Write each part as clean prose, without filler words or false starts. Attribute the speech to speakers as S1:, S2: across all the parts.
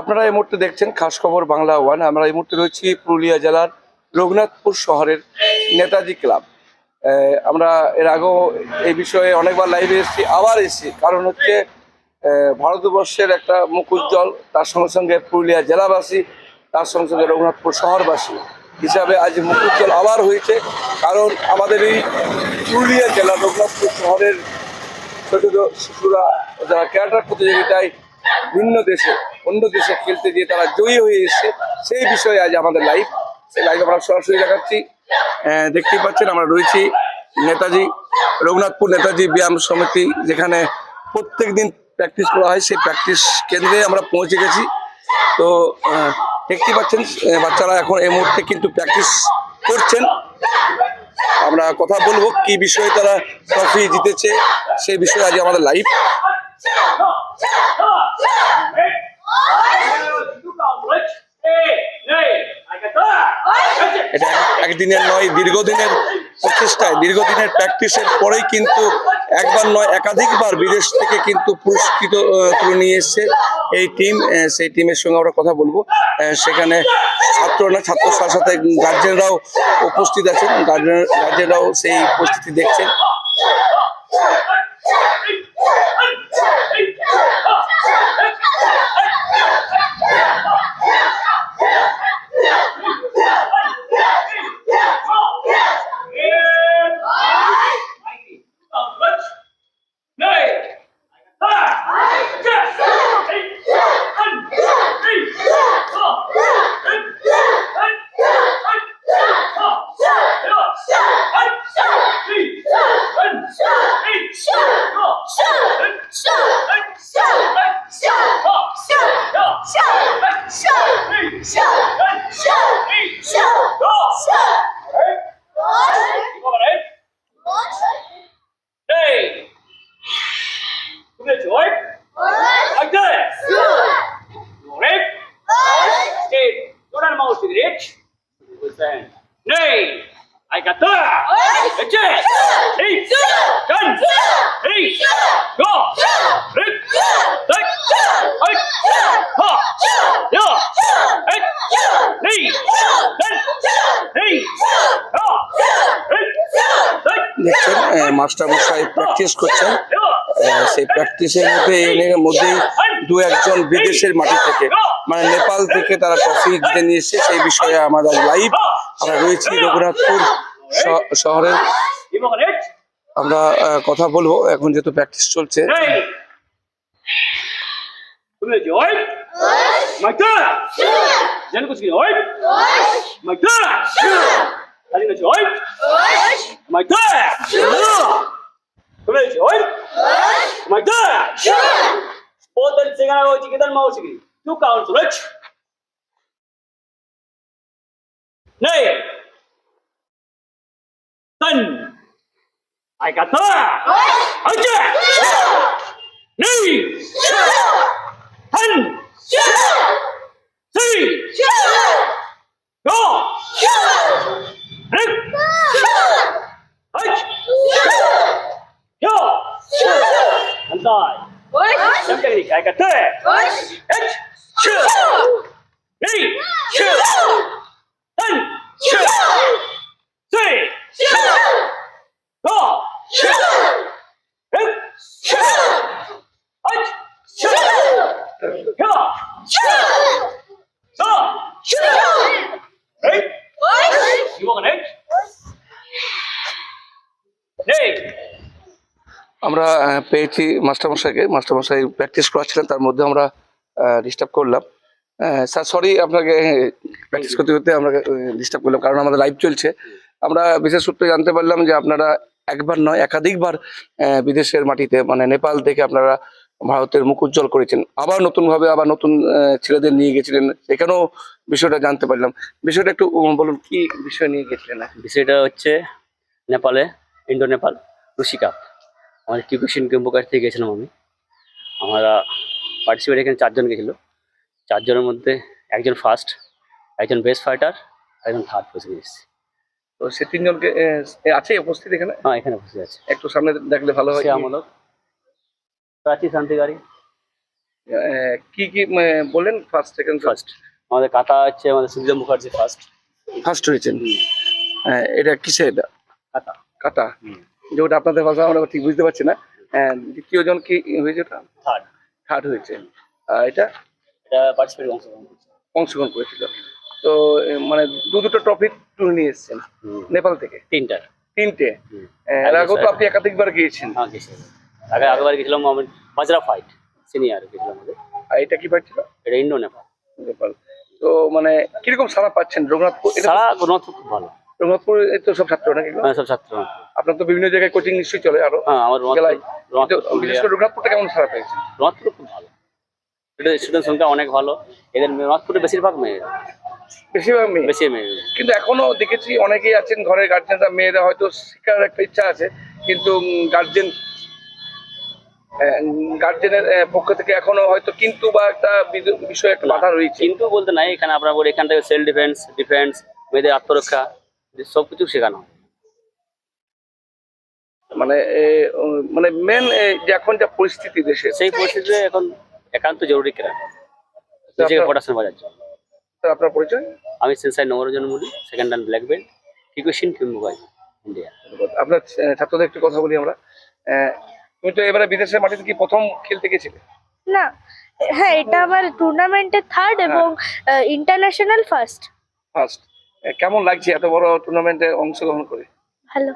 S1: আপনারা এই মুহূর্তে দেখছেন খাস খবর বাংলা ওয়ান। আমরা এই মুহূর্তে রয়েছি পুরুলিয়া জেলার রঘুনাথপুর শহরের নেতাজি ক্লাব। আমরা এর আগেও এই বিষয়ে অনেকবার লাইভে এসেছি, আবার এসেছি, কারণ হচ্ছে ভারতবর্ষের একটা মুখ উজ্জ্বল, তার সঙ্গে সঙ্গে পুরুলিয়া জেলাবাসী, তার সঙ্গে সঙ্গে রঘুনাথপুর শহরবাসী হিসাবে আজ মুখ উজ্জ্বল আবার হয়েছে। কারণ আমাদের এই পুরুলিয়া জেলা রঘুনাথপুর শহরের ছোট ছোট শিশুরা যারা ক্যারাটার প্রতিযোগিতায় ভিন্ন দেশে অন্য দেশে খেলতে গিয়ে তারা জয়ী হয়ে এসছে, সেই বিষয়ে আজ আমাদের লাইভ। সেই লাইভ আমরা সরাসরি দেখাচ্ছি। দেখতেই পাচ্ছেন আমরা রয়েছি নেতাজি রঘুনাথপুর নেতাজি ব্যায়াম সমিতি, যেখানে প্রত্যেক দিন প্র্যাকটিস করা হয়, সেই প্র্যাকটিস কেন্দ্রে আমরা পৌঁছে গেছি। তো দেখতেই পাচ্ছেন বাচ্চারা এখন এই মুহূর্তে কিন্তু প্র্যাকটিস করছেন। আমরা কথা বলবো কি বিষয়ে তারা ট্রফি জিতেছে, সেই বিষয়ে আজ আমাদের লাইভ। এটা একদিনের নয়, দীর্ঘদিনের প্রচেষ্টায়, দীর্ঘদিনের প্র্যাকটিসের পরেই কিন্তু একবার নয় একাধিকবার বিদেশ থেকে কিন্তু পুরস্কৃত তুলে নিয়ে এসছে এই টিম। সেই টিমের সঙ্গে আমরা কথা বলবো। সেখানে ছাত্ররা, ছাত্রর সাথে সাথে গার্জেনরাও উপস্থিত আছেন, গার্জেনরাও সেই পরিস্থিতি দেখছেন। দেখছেন মাস্টারমশাই প্র্যাকটিস করছেন। সেই প্র্যাকটিসের মধ্যেই দু একজন বিদেশের মাটি থেকে, মানে নেপাল থেকে তারা ট্রফি জিতে নিয়ে এসেছে। সেই বিষয়ে আমাদের লাইভ। আমরা রয়েছি রঘুনাথপুর শহরে, আমরা কথা বলবো এখন যেহেতু প্র্যাকটিস চলছে।
S2: I got that. Okay. Knee. Ten. Three. Go. Rick. Yo. And die. Same technique. I got that. H. Knee. Ten. Three. Go.
S1: আমরা পেয়েছি মাস্টারমশাই প্র্যাকটিস করাচ্ছিলেন, তার মধ্যে আমরা ডিস্টার্ব করলাম। স্যার সরি, আপনাকে প্র্যাকটিস করতে করতে আমরা ডিস্টার্ব করলাম, কারণ আমাদের লাইভ চলছে। আমরা বিশেষ সূত্রে জানতে পারলাম যে আপনারা একবার নয় একাধিকবার বিদেশের মাটিতে, মানে নেপাল থেকে আপনারা ভারতের মুখ উজ্জ্বল করেছেন। আবার নতুনভাবে আবার নতুন ছেলেদের নিয়ে গেছিলেন, এখানেও বিষয়টা জানতে পারলাম। বিষয়টা একটু বলুন, কি বিষয় নিয়ে গেছিলেন?
S3: বিষয়টা হচ্ছে নেপালে, ইন্ডো নেপাল রুশি কাপ, আমাদের কিউকুশিন কেম্পুকার থেকে গেছিলাম আমি। আমরা পার্টিসিপেট এখানে 4 জন গেছিলো। 4 জনের মধ্যে একজন ফার্স্ট, একজন বেস্ট ফাইটার, একজন থার্ড পজিশনে এসেছি।
S1: তো সে 3 জনকে আছে উপস্থিত এখানে?
S3: হ্যাঁ, এখানে উপস্থিত আছে।
S1: একটু সামনে দেখলে ভালো হয়।
S3: আমাদের প্রাচী শান্তিগাড়ি,
S1: কি কি বলেন, ফার্স্ট সেকেন্ড
S3: ফার্স্ট আমাদের কাটা হচ্ছে আমাদের সুবিধা মুখার্জি ফার্স্ট।
S1: ফার্স্ট হয়েছেন। এটা কিসে এটা?
S3: কাটা
S1: কাটা, যেটা আপনাদের ভাষা আমরা ঠিক বুঝতে পারছি না। দ্বিতীয় জন কি হয়েছে? ওটা
S3: থার্ড।
S1: থার্ড হয়েছে। এটা
S3: এটা পার্টিসিপেট অংশগ্রহণ করছে।
S1: অংশগ্রহণ করেছিল। তো মানে দুটো ট্রফি তুলে নিয়ে এসেছেন নেপাল থেকে,
S3: তিনটা।
S1: তিনটে।
S3: হুম।
S1: এর আগেও তো আপনি একাধিকবার গিয়েছেন।
S3: হ্যাঁ গেছে। আগেবার গেছিলাম আমি মাজরা ফাইট সিনিয়র গেছিলাম আমাদের।
S1: আর এটা কি পাচ্ছিল?
S3: এটা ইন্ডো নেপাল।
S1: নেপাল। তো মানে কিরকম সাড়া পাচ্ছেন রঘুনাথপুর?
S3: সারা রঘুনাথপুর খুব ভালো।
S1: রঘুনাথপুর তো সব ছাত্র নাকি?
S3: হ্যাঁ সব ছাত্র।
S1: আপনার তো বিভিন্ন জায়গায় কোচিং নিশ্চয়ই চলে আরো।
S3: হ্যাঁ আমার
S1: জেলায়। কিন্তু
S3: রঘুনাথপুর
S1: বিশেষ করে রঘুনাথপুরটা কেমন সাড়া পেয়েছে?
S3: রঘুনাথপুর খুব ভালো। এটা স্টুডেন্ট সংখ্যা অনেক ভালো। এদের রঘুনাথপুরে বেশিরভাগ মেয়ে।
S1: বেশিরভাগ মেয়ে।
S3: বেশি মেয়ে।
S1: কিন্তু এখনো দেখেছি অনেকেই আছেন ঘরের গার্জেনরা, মেয়েরা হয়তো শিক্ষার একটা ইচ্ছা আছে, কিন্তু গার্জেনের পক্ষ থেকে এখনো হয়তো কিন্তু বা একটা বিষয় একটা বাধা রয়েছে।
S3: কিন্তু বলতে নাই, এখানে আপনার এখান থেকে সেলফ ডিফেন্স মেয়েদের আত্মরক্ষা সবকিছু শেখানো হয়।
S1: মানে মানে মেন যে এখন যা পরিস্থিতি দেশে,
S3: সেই পরিস্থিতিতে এখন একান্ত জরুরি কেনা নিজেকে পড়াশোনা বাজার জন্য।
S1: আপনার পরিচয়?
S3: আমি sensei Nabaranjan Muli, second hand black belt, Kyokushin Kimbukai India.
S1: আপনার ছাত্রদের একটু কথা বলি আমরা। তুমি তো এবারে বিদেশের মাটিতে কি প্রথম খেলতে গেছিলে?
S4: না, হ্যাঁ এটা আমার টুর্নামেন্টে থার্ড এবং ইন্টারন্যাশনাল ফার্স্ট।
S1: ফার্স্ট। কেমন লাগছে এত বড় টুর্নামেন্টে অংশগ্রহণ করে?
S4: ভালো।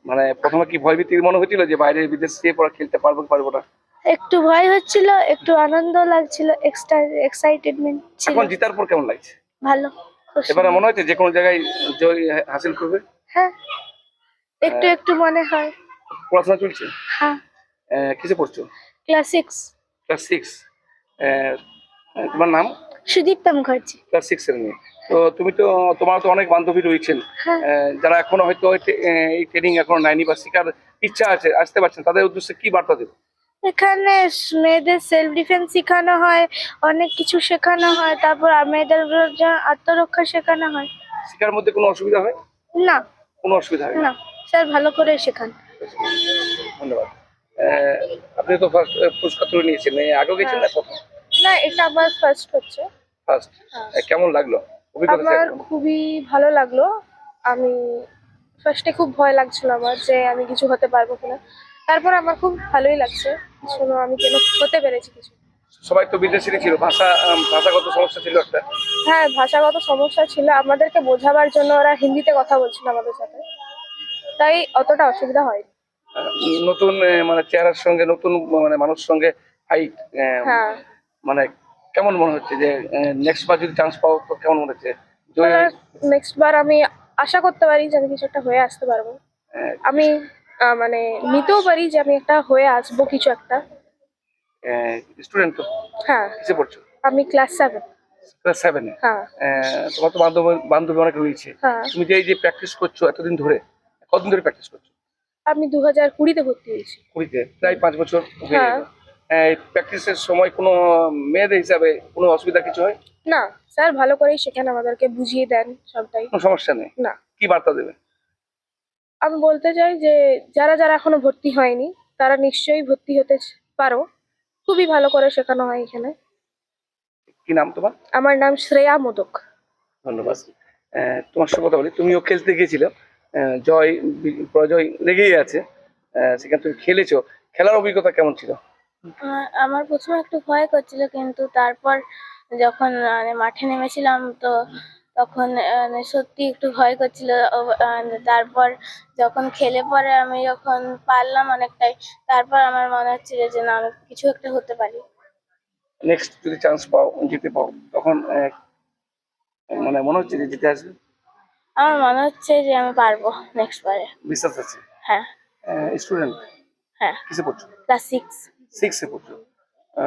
S1: মানে প্রথমে কি ভয়ভীতি মনে হয়েছিল যে বাইরে বিদেশে পড়া খেলতে পারবো কি পারবো না?
S4: একটু ভয় হচ্ছিল, একটু আনন্দ লাগছিল, এক্সট্রা এক্সাইটেডমেন্ট ছিল।
S1: এখন জিতার পর কেমন লাগছে?
S4: ভালো, খুশি।
S1: এবারে মনে হচ্ছে যে কোনো জায়গায় জয় হাসিল করবে?
S4: হ্যাঁ, একটু একটু মনে হয়।
S1: পড়াশোনা চলছে?
S4: হ্যাঁ,
S1: কিসে পড়ছো?
S4: ক্লাস 6।
S1: ক্লাস 6। তোমার নাম?
S4: সুদীপ্তা মুখার্জি।
S1: ক্লাস 6 এর মেয়ে। তো তুমি তো, তোমার তো অনেক বান্ধবী রয়েছেন,
S4: হ্যাঁ।
S1: যারা এখনো হয়তো এই ট্রেনিং এখনো নেয়নি বা শেখার ইচ্ছা আছে, আসতে পারছেন, তাদের উদ্দেশ্যে কি বার্তা দেবো?
S4: এখানে মেয়েদের সেলফ ডিফেন্স শেখানো হয়, অনেক কিছু শেখানো হয়, তারপর মেয়েদের আত্মরক্ষা শেখানো হয়।
S1: শেখার মধ্যে কোনো অসুবিধা হয়?
S4: না
S1: কোনো অসুবিধা হয় না?
S4: না, স্যার ভালো করে শেখান।
S1: ধন্যবাদ। আপনি তো ফার্স্ট পুরস্কার তুলে নিয়েছেন, আগেও গেছেন না প্রথম?
S4: না, এটা আমার ফার্স্ট হচ্ছে।
S1: ফার্স্ট। কেমন লাগলো অভিজ্ঞতা?
S4: আমার খুবই ভালো লাগলো। আমি ফার্স্টে খুব ভয় লাগছিল আমার যে আমি কিছু হতে পারবো কিনা, তারপর আমার খুব ভালোই লাগছে শোনো আমি কেন হতে পেরেছি কিছু।
S1: সবাই তো বিদেশি ছিল, ভাষাগত সমস্যা ছিল একটা।
S4: হ্যাঁ, ভাষাগত সমস্যা ছিল, আমাদেরকে বোঝাবার জন্য ওরা হিন্দিতে কথা বলছিল আমাদের সাথে, তাই অতটা অসুবিধা হয়নি।
S1: নতুন মানে চেহারার সঙ্গে নতুন মানে মানুষের সঙ্গে ফাইট,
S4: হ্যাঁ,
S1: মানে কেমন মনে হচ্ছে যে নেক্সট বার যদি চান্স পাও তো কেমন মনে হচ্ছে?
S4: নেক্সট বার আমি আশা করতে পারি যে আমি কিছু একটা হয়ে আসতে পারবো। আমি মানে নিতেও পারি যে আমি একটা হয়ে আসবো কিছু একটা।
S1: স্টুডেন্ট তো?
S4: হ্যাঁ,
S1: কিসে পড়ছো?
S4: আমি ক্লাস 7।
S1: ক্লাস 7 এ?
S4: হ্যাঁ
S1: তোমার তো বান্ধবী অনেক রয়েছে।
S4: হ্যাঁ,
S1: তুমি যে এই যে প্র্যাকটিস করছো এতদিন ধরে, কতদিন ধরে প্র্যাকটিস করছো?
S4: আমি 2020-তে ভর্তি হয়েছি।
S1: 20-তে, প্রায় 5 বছর হয়ে
S4: হ্যাঁ।
S1: গেল। এই প্র্যাকটিসের সময় কোনো মেয়েদের হিসাবে কোনো অসুবিধা কিছু হয়?
S4: না, স্যার ভালো করেই শেখান, আমাদেরকে বুঝিয়ে দেন সবটাই।
S1: কোনো সমস্যা নেই?
S4: না,
S1: কি বার্তা দেবে?
S4: আমি বলতে চাই যে যারা যারা এখনো ভর্তি হয়নি তারা নিশ্চয়ই ভর্তি হতে পারো, খুবই ভালো করে শেখানো হয় এখানে।
S1: কি নাম তোমার?
S4: আমার নাম শ্রেয়া মোদক।
S1: ধন্যবাদ। তোমার সাথে কথা বলি, তুমিও খেলতে গিয়েছিলে, জয় পরাজয় লেগেই আছে, সেখানে তুমি খেলেছো, খেলার অভিজ্ঞতা কেমন ছিল?
S5: আমার প্রথমে একটু ভয় করছিল, কিন্তু তারপর যখন মানে মাঠে নেমেছিলাম তো তখন সত্যি একটু ভয় করছিল। তারপর যখন খেলে পরে আমি যখন পারলাম অনেকটাই, তারপর আমার মনে হচ্ছিল যে না আমি কিছু একটা হতে পারি।
S1: নেক্সট যদি চান্স পাও, জিতে পাও, তখন মানে মনে হচ্ছে যে জিতে আসবে?
S5: আমার মনে হচ্ছে যে আমি পারবো নেক্সট বারে।
S1: বিশ্বাস আছে?
S5: হ্যাঁ।
S1: স্টুডেন্ট?
S5: হ্যাঁ,
S1: কিসে পড়ছো?
S5: ক্লাস 6।
S1: 6 এ পড়ছো।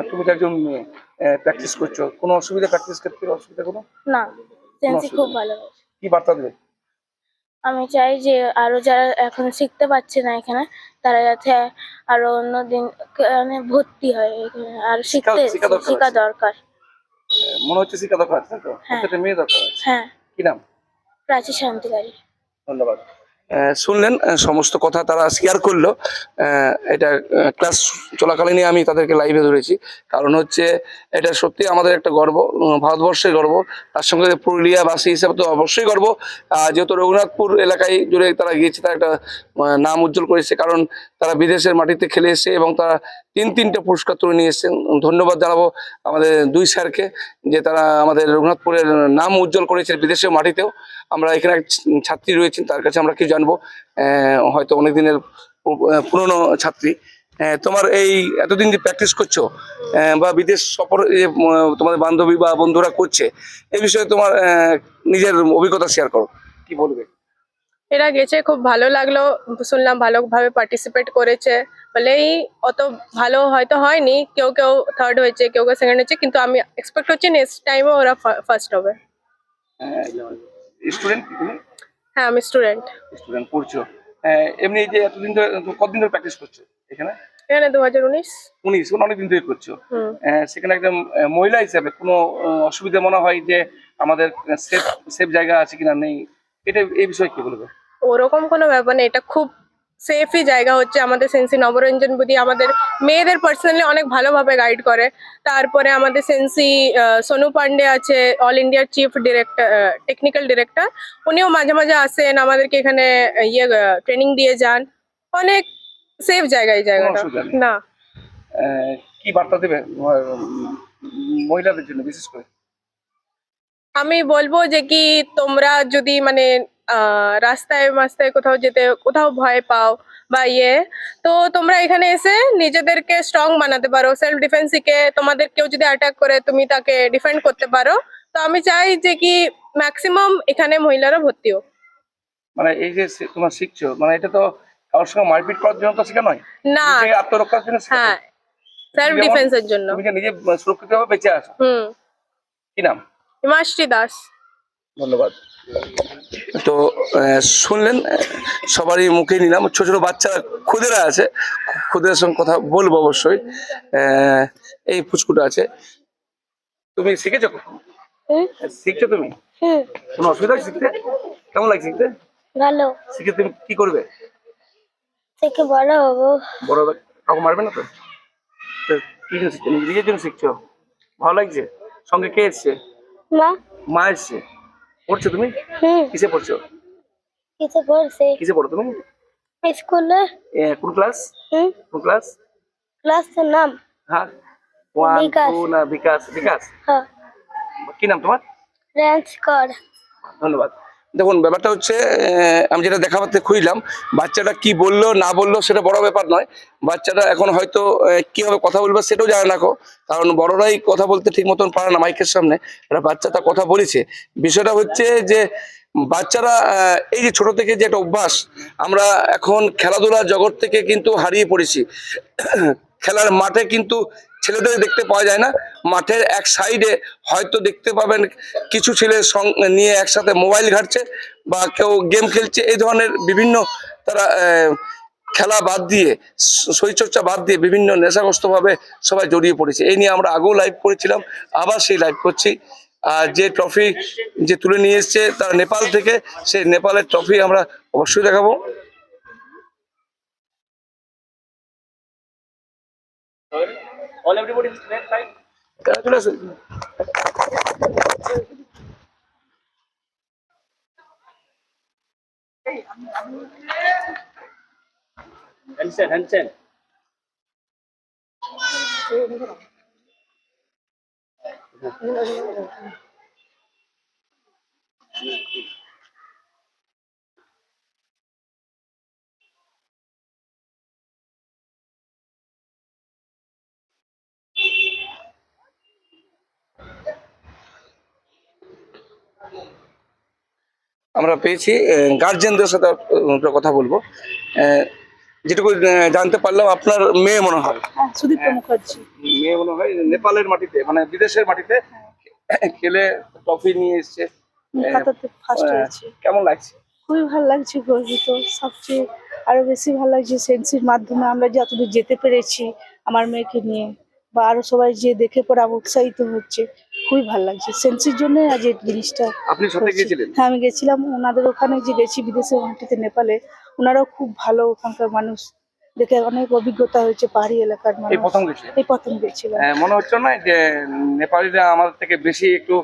S1: তুমি তো একজন প্র্যাকটিস করছো, কোনো অসুবিধা প্র্যাকটিস ক্ষেত্রে অসুবিধা কোনো?
S5: না, সেন্সি খুব ভালো হয়েছে।
S1: কি বার্তা দেবে?
S5: আমি চাই যে আরো যারা এখন শিখতে পারছে না এখানে, তারা যাতে আরো অন্যদিন মানে ভর্তি হয় এখানে, আর শিখতে শেখা দরকার।
S1: মনে হচ্ছে শিক্ষা দরকার আছে, তাই তো?
S5: হ্যাঁ।
S1: প্রত্যেকটা মেয়ে দরকার আছে।
S5: হ্যাঁ,
S1: কি নাম?
S5: প্রাচী শান্তিকারী।
S1: ধন্যবাদ। শুনলেন সমস্ত কথা তারা শেয়ার করলো। এটা ক্লাস চলাকালীনই আমি তাদেরকে লাইভে ধরেছি, কারণ হচ্ছে এটা সত্যি আমাদের একটা গর্ব, ভারতবর্ষের গর্ব, তার সঙ্গে পুরুলিয়াবাসী হিসাবে তো অবশ্যই গর্ব। যেহেতু রঘুনাথপুর এলাকায় জুড়ে তারা গিয়েছে, তারা একটা নাম উজ্জ্বল করেছে, কারণ তারা বিদেশের মাটিতে খেলে এসেছে এবং তারা তিনটে পুরস্কার তুলে নিয়ে এসেছেন। ধন্যবাদ জানাবো আমাদের দুই স্যারকে, যে তারা আমাদের রঘুনাথপুরের নাম উজ্জ্বল করেছে বিদেশের মাটিতেও। আমরা এখানে এক ছাত্রী রয়েছেন, তার কাছে আমরা কি জানবো, হয়তো অনেক দিনের পুরনো ছাত্রী। তোমার এই এতদিন যে প্র্যাকটিস করছো বা বিদেশ সফর তোমাদের বান্ধবী বা বন্ধুরা করছে, এই বিষয়ে তোমার নিজের অভিজ্ঞতা শেয়ার করো, কি বলবে?
S6: এরা গেছে, খুব ভালো লাগলো, শুনলাম ভালোভাবে পার্টিসিপেট করেছে। বলেই অত ভালো হয়তো হয়নি, কেউ কেউ থার্ড হয়েছে, কেউ কেউ সেকেন্ড হয়েছে, কিন্তু আমি এক্সপেক্ট করছি নেক্সট টাইমও ওরা ফার্স্ট হবে।
S1: স্টুডেন্ট তুমি?
S6: হ্যাঁ, আমি স্টুডেন্ট।
S1: স্টুডেন্ট পড়ছো, এমনি যে এতদিন ধরে কতদিন ধরে প্র্যাকটিস করছো এখানে?
S6: এখানে 2019।
S1: অনেকদিন ধরে করছো।
S6: হুম।
S1: সেখানে একদম মহিলা হিসাবে কোনো অসুবিধা মনে হয় যে আমাদের সেফ জায়গা আছে কিনা নেই, এটা এই বিষয়ে কি বলবে?
S6: ওরকম কোনো ব্যাপার নেই, এটা খুব সেফই জায়গা হচ্ছে। আমাদের সেন্সি নবরঞ্জন বুদ্ধি আমাদের মেয়েদের পার্সোনালি অনেক ভালোভাবে গাইড করে। তারপরে আমাদের সেন্সি সোনু পান্ডে আছে, অল ইন্ডিয়ার চিফ ডিরেক্টর, টেকনিক্যাল ডিরেক্টর, উনিও মাঝে মাঝে আসেন আমাদেরকে এখানে ট্রেনিং দিয়ে যান। অনেক সেফ জায়গা এই জায়গাটা।
S1: অসুবিধা নেই।
S6: না,
S1: কি বার্তা দেবে মহিলাদের জন্য বিশেষ করে?
S6: আমি বলবো যে কি তোমরা যদি মানে রাস্তায় মাস্তায় কোথাও যেতে, কোথাও ভয় পাও বা তো তোমরা এখানে এসে নিজেদেরকে স্ট্রং বানাতে পারো। সেলফ ডিফেন্স শিখে তোমাদের কেউ যদি অ্যাটাক করে তুমি তাকে ডিফেন্ড করতে পারো। তো আমি চাই যে কি ম্যাক্সিমাম এখানে মহিলারা ভর্তি হোক।
S1: মানে এই যে তোমার শিখছো, মানে এটা তো কারোর সঙ্গে মারপিট করার জন্য তো শেখা নয়,
S6: না,
S1: নিজেকে আত্মরক্ষার জন্য শেখা।
S6: হ্যাঁ, সেলফ
S1: যেমন
S6: ডিফেন্সের জন্য।
S1: তুমি যে নিজে সুরক্ষিতভাবে বেঁচে আছো। কি নাম?
S6: হিমাশ্রী দাস।
S1: ধন্যবাদ। তো শুনলেন, সবারই মুখে নিলাম, ছোট ছোট বাচ্চা খুদেরা আছে, খুদের সঙ্গে কথা বলবো অবশ্যই। এই ফুচকুটা আছে, তুমি শিখেছো? শিখছো তুমি? কোনো অসুবিধা হয় শিখতে? কেমন লাগে শিখতে?
S5: ভালো।
S1: শিখে তুমি কি করবে?
S5: থেকে বড় হবো।
S1: বড় হবে, কাউকে মারবে না তো? তো কি জন্য শিখছো? নিজের জন্য শিখছো? ভালো লাগছে? সঙ্গে কে এসছে?
S5: মা।
S1: মা এসছে। পড়ছো তুমি? কিসে পড়ছো?
S5: কিসে পড়ছে?
S1: কিসে পড়ো তুমি?
S5: স্কুলে।
S1: কোন ক্লাস? কোন ক্লাস?
S5: ক্লাসের নাম?
S1: হ্যাঁ, 1
S5: বিকাশ।
S1: 2 না বিকাশ? বিকাশ।
S5: হ্যাঁ।
S1: কি নাম তোমার?
S5: রেঞ্জ কর।
S1: ধন্যবাদ। দেখুন, ব্যাপারটা হচ্ছে আমি যেটা দেখাতে খুঁজলাম, বাচ্চাটা কি বললো না বললো সেটা বড় ব্যাপার নয়। বাচ্চাটা এখন হয়তো কিভাবে কথা বলবে সেটাও জানে না, কারণ বড়রাই কথা বলতে ঠিক মতন পারে না মাইকের সামনে। একটা বাচ্চা তা কথা বলেছে। বিষয়টা হচ্ছে যে বাচ্চারা এই যে ছোট থেকে যে একটা অভ্যাস, আমরা এখন খেলাধুলার জগৎ থেকে কিন্তু হারিয়ে পড়েছি। খেলার মাঠে কিন্তু ছেলেদের দেখতে পাওয়া যায় না। মাঠের এক সাইডে হয়তো দেখতে পাবেন কিছু ছেলে নিয়ে একসাথে মোবাইল ঘাটছে বা কেউ গেম খেলছে, এই ধরনের বিভিন্ন তারা খেলা বাদ দিয়ে, শরীরচর্চা বাদ দিয়ে বিভিন্ন নেশাগ্রস্তভাবে সবাই জড়িয়ে পড়েছে। এই নিয়ে আমরা আগেও লাইভ করেছিলাম, আবার সেই লাইভ করছি। আর যে ট্রফি যে তুলে নিয়ে এসছে তারা নেপাল থেকে, সেই নেপালের ট্রফি আমরা অবশ্যই দেখাবো।
S3: All everybody is left side.
S1: চলে আসুন।
S3: Handstand.
S1: আমরা পেয়েছি গার্জেনদের সাথে আমরা কথা বলবো। যেটুকু জানতে পারলাম, আপনার মেয়ে মনে হয়?
S7: সুদীপ্ত মুখার্জি।
S1: মেয়ে মনে হয় নেপালের মাটিতে, মানে বিদেশের মাটিতে খেলে ট্রফি নিয়ে এসছে।
S7: কাতারতে ফার্স্ট হয়েছে।
S1: কেমন লাগছে?
S7: খুবই ভালো লাগছে, গর্বিত। সবচেয়ে আরো বেশি ভালো লাগছে সেন্সির মাধ্যমে আমরা যতদূর যেতে পেরেছি আমার মেয়েকে নিয়ে, বা আরো সবাই যে দেখে পরে উৎসাহিত হচ্ছে, খুবই ভালো লাগছে সেন্সির জন্য আজ এই জিনিসটা
S1: আপনি সাথে
S7: হচ্ছে।
S1: গিয়েছিলেন?
S7: হ্যাঁ আমি গেছিলাম ওনাদের ওখানে, যে গেছি বিদেশের মাটিতে নেপালে, ওনারাও খুব ভালো, ওখানকার মানুষ দেখে অনেক অভিজ্ঞতা হয়েছে, পাহাড়ি এলাকার
S1: এই
S7: মানুষ।
S1: প্রথম গেছিলেন?
S7: এই প্রথম গেছিলাম।
S1: মনে হচ্ছে না যে নেপালিরা আমাদের থেকে বেশি একটু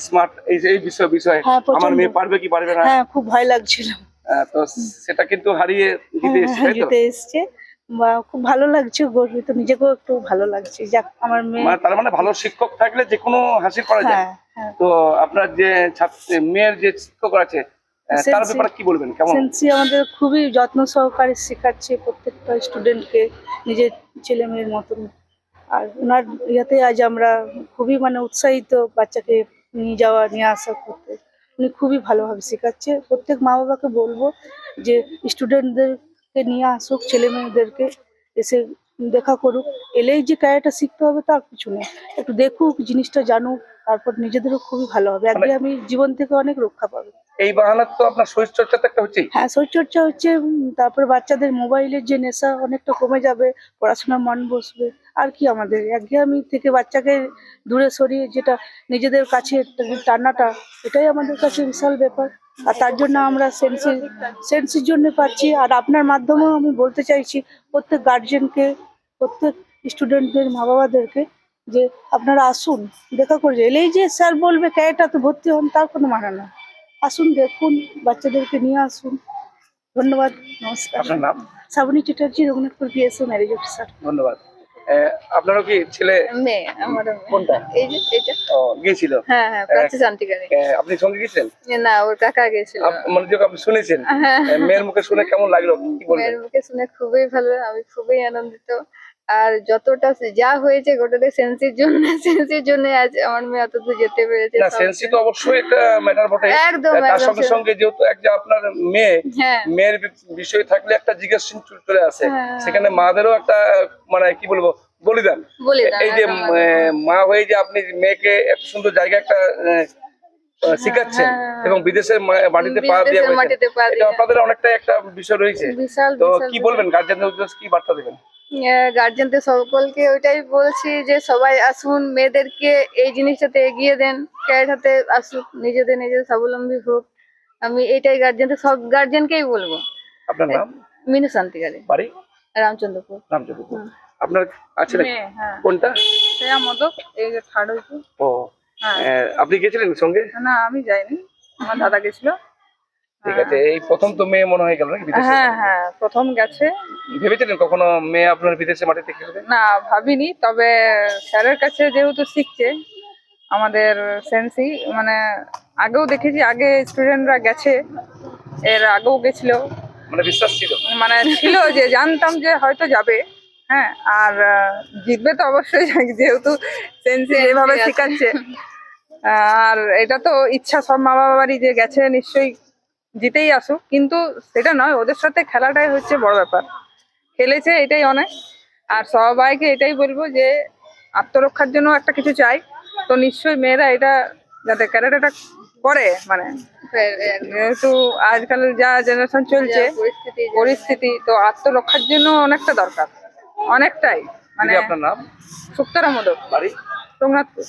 S1: স্মার্ট এই যে এই বিষয়ে
S7: হ্যাঁ, প্রচণ্ড।
S1: আমার মেয়ে পারবে কি পারবে না,
S7: হ্যাঁ খুব ভয় লাগছিল।
S1: তো সেটা কিন্তু হারিয়ে জিতে
S7: হ্যাঁ,
S1: এসেছে,
S7: হ্যাঁ,
S1: তাই তো?
S7: জিতে এসছে বা খুব ভালো লাগছে, গর্বিত, নিজেকেও একটু ভালো লাগছে, যাক আমার মেয়ে।
S1: তার মানে ভালো শিক্ষক থাকলে যে কোনো হাসিল করা যায়।
S7: হ্যাঁ হ্যাঁ।
S1: তো আপনার যে মেয়ের যে শিক্ষক আছে তার
S7: সেন্সি-
S1: ব্যাপারে কি বলবেন, কেমন?
S7: সেন্সি আমাদের খুবই যত্ন সহকারে শেখাচ্ছে প্রত্যেকটা স্টুডেন্টকে, নিজের ছেলে মেয়ের মতন। আর ওনার ইয়েতে আজ আমরা খুবই মানে উৎসাহিত বাচ্চাকে নিয়ে আসা করতে। উনি খুবই ভালোভাবে শেখাচ্ছে। প্রত্যেক মা বাবাকে বলবো যে স্টুডেন্টদেরকে নিয়ে আসুক, ছেলে মেয়েদেরকে এসে দেখা করুক, এলেই যে ক্যারেক্টার শিখতে হবে তার কিছু নেই, একটু দেখুক, জিনিসটা জানুক, তারপর নিজেদেরও খুবই ভালো হবে, একদিকে আমি জীবন থেকে অনেক রক্ষা পাবে।
S1: এই বাহানার তো আপনার শরীর চর্চা তো একটা হচ্ছেই।
S7: হ্যাঁ শরীরচর্চা হচ্ছে, তারপরে বাচ্চাদের মোবাইলের যে নেশা অনেকটা কমে যাবে, পড়াশোনার মন বসবে। আর কি আমাদের একঘেয়েমি থেকে বাচ্চাকে দূরে সরিয়ে যেটা নিজেদের কাছে টানাটা, এটাই আমাদের কাছে বিশাল ব্যাপার। আর তার জন্য আমরা সেন্সির জন্য পাচ্ছি। আর আপনার মাধ্যমেও আমি বলতে চাইছি প্রত্যেক গার্জেনকে, প্রত্যেক স্টুডেন্টদের মা বাবাদেরকে, যে আপনারা আসুন, দেখা করে এলেই যে স্যার বলবে ক্যারেটাতে ভর্তি হন তার কোনো মানে না। আসুন, দেখুন, বাচ্চাদেরকে নিয়ে আসুন। ধন্যবাদ, নমস্কার।
S1: আপনার নাম?
S7: Shraboni Chatterjee, Raghunathpur PSO marriage officer.
S1: ধন্যবাদ। আপনারও কি ছেলে?
S8: মেয়ে, আমার
S1: কোনটা?
S8: এই যে এটা।
S1: গিয়েছিল?
S8: হ্যাঁ হ্যাঁ, প্রাচী শান্তিকারে।
S1: আপনি সঙ্গে গিয়েছেন?
S8: না, ওর কাকা গেছিল।
S1: মানে যে আপনি শুনেছেন,
S8: হ্যাঁ।
S1: মেয়ের মুখে শুনে কেমন লাগলো, কি বলবেন?
S8: মেয়ের মুখে শুনে খুবই ভালো, আমি খুবই আনন্দিত। আর যতটা যা হয়েছে গোটাটা সেন্সির জন্য আজ আমার মেয়ে অত দূর যেতে পেরেছে।
S1: না, সেন্সি তো অবশ্যই একটা ম্যাটার বটে।
S8: একদম,
S1: তার
S8: একদম
S1: সঙ্গে সঙ্গে যেহেতু একটা আপনার মেয়ে,
S8: হ্যাঁ
S1: মেয়ের বিষয় থাকলে একটা জিজ্ঞাসা চলে আসে,
S8: হ্যাঁ।
S1: সেখানে মাদেরও একটা মানে কি বলবো বলিদান।
S8: বলি না,
S1: এই যে
S8: একদম, একদম।
S1: মা হয়ে যে আপনি মেয়েকে এত সুন্দর জায়গা একটা শিখাচ্ছেন
S8: হ্যাঁ।
S1: এবং বিদেশের মাটিতে পা দিয়ে
S8: বিদেশের মাটিতে পা
S1: এটা
S8: দিয়ে।
S1: আপনাদের অনেকটা একটা বিষয় রয়েছে।
S8: বিশাল
S1: তো
S8: বিশাল
S1: কি বলবেন গার্জেনদের উদ্দেশ্যে, কি বার্তা দেবেন?
S8: গার্জেনদের সকলকে ওইটাই বলছি যে সবাই আসুন, মেয়েদেরকে এই জিনিসটাতে এগিয়ে দেন, ক্যারেটাতে আসুক, নিজেদের স্বাবলম্বী হোক। আমি এটাই সব গার্জেনকেই বলবো।
S1: আপনার নাম?
S8: মিনু শান্তিকারে,
S1: বাড়ি?
S8: রামচন্দ্রপুর।
S1: রামচন্দ্রপুর। আপনার আছে নাকি?
S6: হ্যাঁ,
S1: কোনটা?
S6: শ্রেয়া মোদক, এই যে থার্ড হয়েছে।
S1: ও,
S6: হ্যাঁ।
S1: আপনি গেছিলেন সঙ্গে?
S6: না, আমি যাইনি, আমার দাদা গেছিল।
S1: ঠিক আছে, এই প্রথম তো মেয়ে মনে হয়ে গেল নাকি বিদেশে?
S6: হ্যাঁ হ্যাঁ, প্রথম গেছে।
S1: ভেবেছিলেন কখনো মেয়ে আপনার বিদেশে মাটিতে খেলবে?
S6: না, ভাবিনি, তবে স্যারের কাছে যেহেতু শিখছে আমাদের সেন্সি, মানে আগেও দেখেছি, আগে স্টুডেন্টরা গেছে, এর আগেও গেছিল,
S1: মানে বিশ্বাস ছিল?
S6: মানে ছিল যে জানতাম যে হয়তো যাবে। হ্যাঁ, আর জিতবে তো অবশ্যই, যেহেতু সেন্সি এভাবে শেখাচ্ছে। আর এটা তো ইচ্ছা সব মা বাবারই যে গেছে নিশ্চয়ই জিতেই আসুক, কিন্তু সেটা নয়, ওদের সাথে খেলাটাই হচ্ছে বড় ব্যাপার। খেলেছে, এটাই অনেক। আর সবাইকে এটাই বলবো যে আত্মরক্ষার জন্য একটা কিছু চাই, তো নিশ্চয়ই মেয়েরা এটা যাতে ক্যারেটাটা করে, মানে যেহেতু আজকাল যা জেনারেশন চলছে, পরিস্থিতি, তো আত্মরক্ষার জন্য অনেকটা দরকার, অনেকটাই। মানে
S1: আপনার নাম?
S6: সুক্তারা মোদক,
S1: বাড়ি?
S6: রঘুনাথপুর।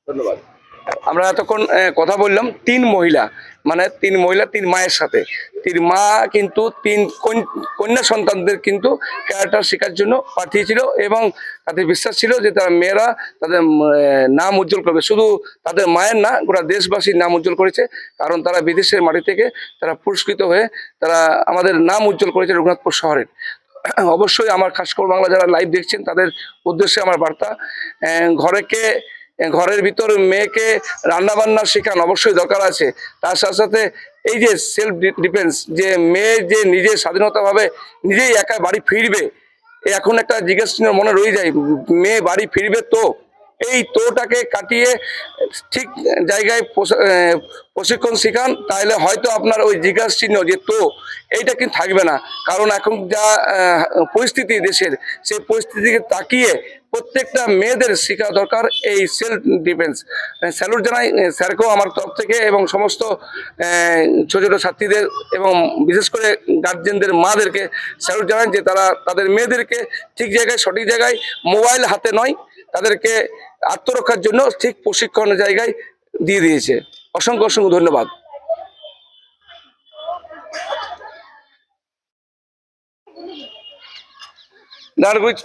S1: ধন্যবাদ। আমরা এতক্ষণ কথা বললাম তিন মহিলা, মানে তিন মহিলা তিন মায়ের সাথে। তিন মা কিন্তু তিন কন্যা সন্তানদের কিন্তু ক্যারেক্টার শেখার জন্য পাঠিয়েছিল এবং তাদের বিশ্বাস ছিল যে তারা মেয়েরা তাদের নাম উজ্জ্বল করবে। শুধু তাদের মায়ের না, গোটা দেশবাসীর নাম উজ্জ্বল করেছে, কারণ তারা বিদেশের মাটি থেকে তারা পুরস্কৃত হয়ে তারা আমাদের নাম উজ্জ্বল করেছে রঘুনাথপুর শহরের। অবশ্যই আমার খাস খবর বাংলা যারা লাইভ দেখছেন তাদের উদ্দেশ্যে আমার বার্তা, ঘরের ভিতর মেয়েকে রান্না বান্না শেখান অবশ্যই দরকার আছে। তার সাথে সাথে এই যে সেলফ ডিফেন্স, যে মেয়ে যে নিজে স্বাধীনতাভাবে নিজেই একা বাড়ি ফিরবে, এখন একটা জিজ্ঞাসা চিহ্ন মনে রয়ে যায়, মেয়ে বাড়ি ফিরবে তো? এই তোটাকে কাটিয়ে ঠিক জায়গায় প্রশিক্ষণ শেখান, তাহলে হয়তো আপনার ওই জিজ্ঞাসা চিহ্ন যে তো এইটা কিন্তু থাকবে না। কারণ এখন যা পরিস্থিতি দেশের, সেই পরিস্থিতিকে তাকিয়ে প্রত্যেকটা মেয়েদের শেখা দরকার এই সেলফ ডিফেন্স। স্যালুট জানাই স্যারকেও আমার তরফ থেকে এবং সমস্ত ছোট ছোট ছাত্রীদের এবং বিশেষ করে গার্জেনদের মাদেরকে স্যালুট জানাই যে তারা তাদের মেয়েদেরকে ঠিক জায়গায় সঠিক জায়গায় মোবাইল হাতে নয়, তাদেরকে আত্মরক্ষার জন্য ঠিক প্রশিক্ষণের জায়গায় দিয়ে দিয়েছে। অসংখ্য অসংখ্য ধন্যবাদ। নারায়ণগঞ্জ